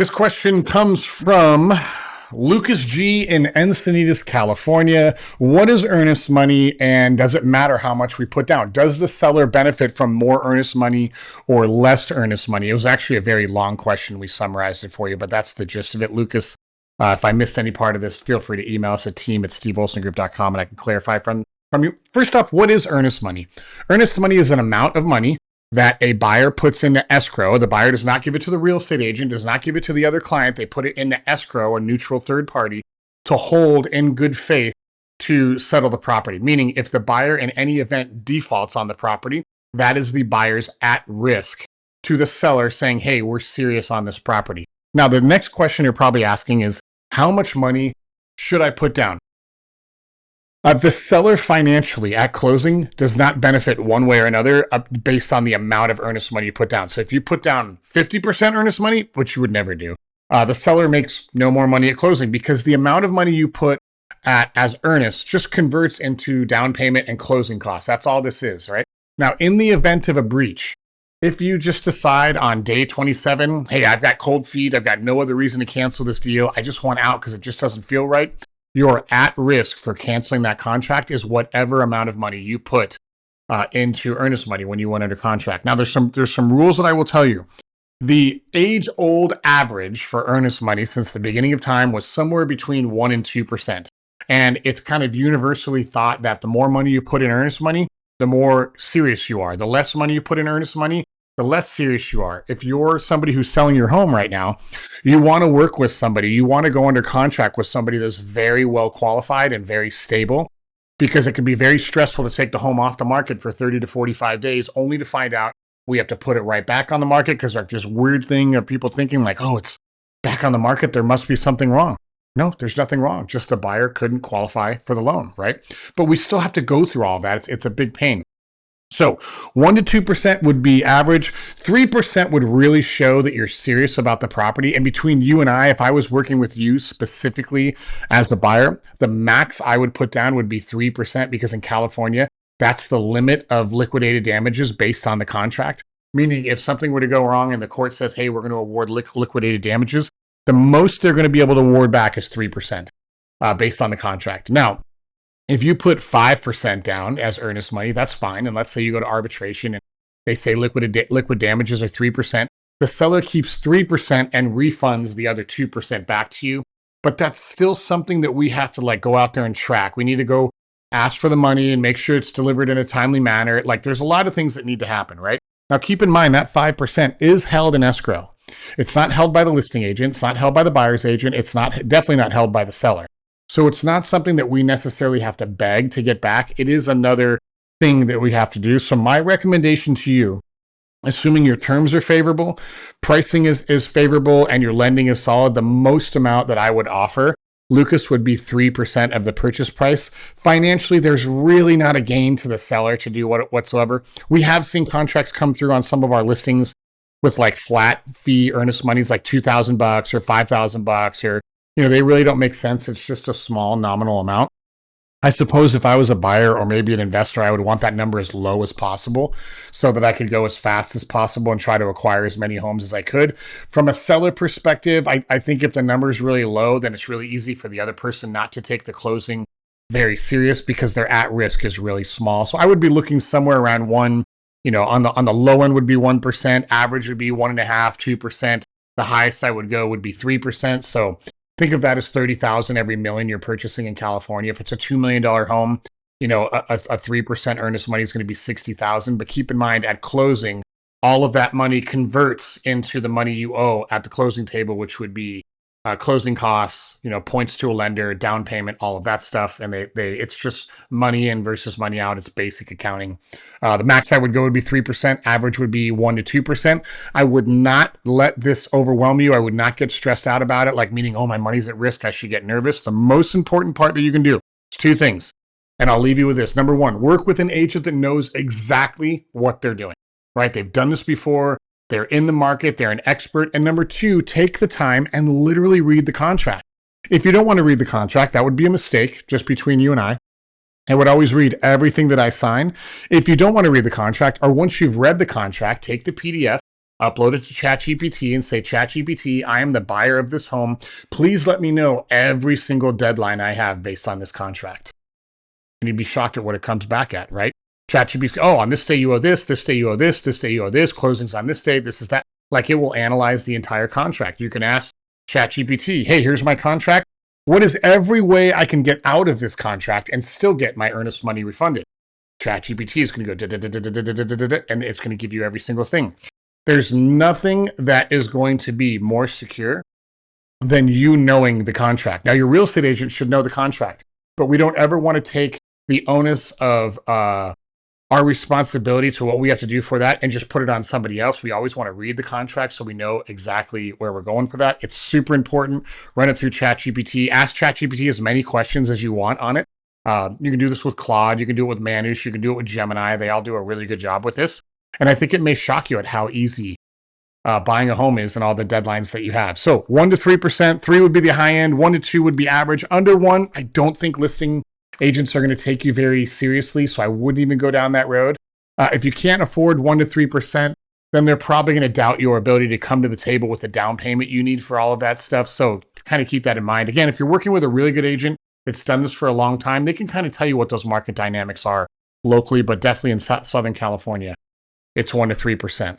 This question comes from Lucas G in Encinitas, California. What is earnest money, and does it matter how much we put down? Does the seller benefit from more earnest money or less earnest money? It was actually a very long question. We summarized it for you, but that's the gist of it. Lucas, if I missed any part of this, feel free to email us at team@steveolsongroup.com and I can clarify from you. First off, what is earnest money? Earnest money is an amount of money that a buyer puts into escrow. The buyer does not give it to the real estate agent, does not give it to the other client. They put it into escrow, a neutral third party, to hold in good faith to settle the property. Meaning, if the buyer in any event defaults on the property, that is the buyer's at risk to the seller saying, hey, we're serious on this property. Now, the next question you're probably asking is, how much money should I put down? The seller financially at closing does not benefit one way or another based on the amount of earnest money you put down. So if you put down 50% earnest money, which you would never do, the seller makes no more money at closing because the amount of money you put as earnest just converts into down payment and closing costs. That's all this is, right? Now, in the event of a breach, if you just decide on day 27, hey, I've got cold feet, I've got no other reason to cancel this deal, I just want out because it just doesn't feel right, you're at risk for canceling that contract is whatever amount of money you put into earnest money when you went under contract. Now, there's some rules that I will tell you. The age-old average for earnest money since the beginning of time was somewhere between 1% and 2%. And it's kind of universally thought that the more money you put in earnest money, the more serious you are. The less money you put in earnest money, the less serious you are. If you're somebody who's selling your home right now, you want to work with somebody, you want to go under contract with somebody that's very well qualified and very stable, because it can be very stressful to take the home off the market for 30 to 45 days only to find out we have to put it right back on the market because like this weird thing of people thinking like, oh, it's back on the market, there must be something wrong. No, there's nothing wrong. Just the buyer couldn't qualify for the loan, right? But we still have to go through all that. It's a big pain. So 1% to 2% would be average. 3% would really show that you're serious about the property. And between you and I, if I was working with you specifically as the buyer, the max I would put down would be 3% because in California, that's the limit of liquidated damages based on the contract. Meaning if something were to go wrong and the court says, hey, we're going to award liquidated damages, the most they're going to be able to award back is 3% based on the contract. Now, if you put 5% down as earnest money, that's fine. And let's say you go to arbitration and they say liquid damages are 3%. The seller keeps 3% and refunds the other 2% back to you. But that's still something that we have to like go out there and track. We need to go ask for the money and make sure it's delivered in a timely manner. Like there's a lot of things that need to happen, right? Now, keep in mind that 5% is held in escrow. It's not held by the listing agent. It's not held by the buyer's agent. It's definitely not held by the seller. So it's not something that we necessarily have to beg to get back. It is another thing that we have to do. So my recommendation to you, assuming your terms are favorable, pricing is favorable, and your lending is solid, the most amount that I would offer, Lucas, would be 3% of the purchase price. Financially, there's really not a gain to the seller to do whatsoever. We have seen contracts come through on some of our listings with like flat fee earnest monies like $2,000 or $5,000 or they really don't make sense. It's just a small nominal amount. I suppose if I was a buyer or maybe an investor, I would want that number as low as possible so that I could go as fast as possible and try to acquire as many homes as I could. From a seller perspective, I think if the number is really low, then it's really easy for the other person not to take the closing very serious because their at risk is really small. So I would be looking somewhere around on the low end would be 1%, average would be 1.5%, 2%. The highest I would go would be 3%. So think of that as $30,000 every million you're purchasing in California. If it's a $2 million home, a 3% earnest money is going to be $60,000. But keep in mind at closing, all of that money converts into the money you owe at the closing table, which would be closing costs, points to a lender, down payment, all of that stuff. And it's just money in versus money out. It's basic accounting. The max I would go would be 3%. Average would be 1% to 2%. I would not let this overwhelm you. I would not get stressed out about it, like meaning, oh, my money's at risk, I should get nervous. The most important part that you can do is two things. And I'll leave you with this. Number one, work with an agent that knows exactly what they're doing, right? They've done this before. They're in the market, they're an expert. And number two, take the time and literally read the contract. If you don't want to read the contract, that would be a mistake just between you and I. I would always read everything that I sign. If you don't want to read the contract, or once you've read the contract, take the PDF, upload it to ChatGPT and say, ChatGPT, I am the buyer of this home. Please let me know every single deadline I have based on this contract. And you'd be shocked at what it comes back at, right? ChatGPT, oh, on this day you owe this day you owe this day you owe this, closings on this day, this is that. Like, it will analyze the entire contract. You can ask ChatGPT, hey, here's my contract. What is every way I can get out of this contract and still get my earnest money refunded? ChatGPT is going to go, and it's going to give you every single thing. There's nothing that is going to be more secure than you knowing the contract. Now, your real estate agent should know the contract, but we don't ever want to take the onus of our responsibility to what we have to do for that and just put it on somebody else. We always want to read the contract so we know exactly where we're going for that. It's super important. Run it through ChatGPT. Ask ChatGPT as many questions as you want on it. You can do this with Claude. You can do it with Manus. You can do it with Gemini. They all do a really good job with this. And I think it may shock you at how easy buying a home is and all the deadlines that you have. So 1 to 3%, 3 would be the high end, 1 to 2 would be average. Under 1, I don't think listing agents are going to take you very seriously, so I wouldn't even go down that road. If you can't afford 1 to 3%, then they're probably going to doubt your ability to come to the table with the down payment you need for all of that stuff. So kind of keep that in mind. Again, if you're working with a really good agent that's done this for a long time, they can kind of tell you what those market dynamics are locally, but definitely in Southern California, it's 1 to 3%.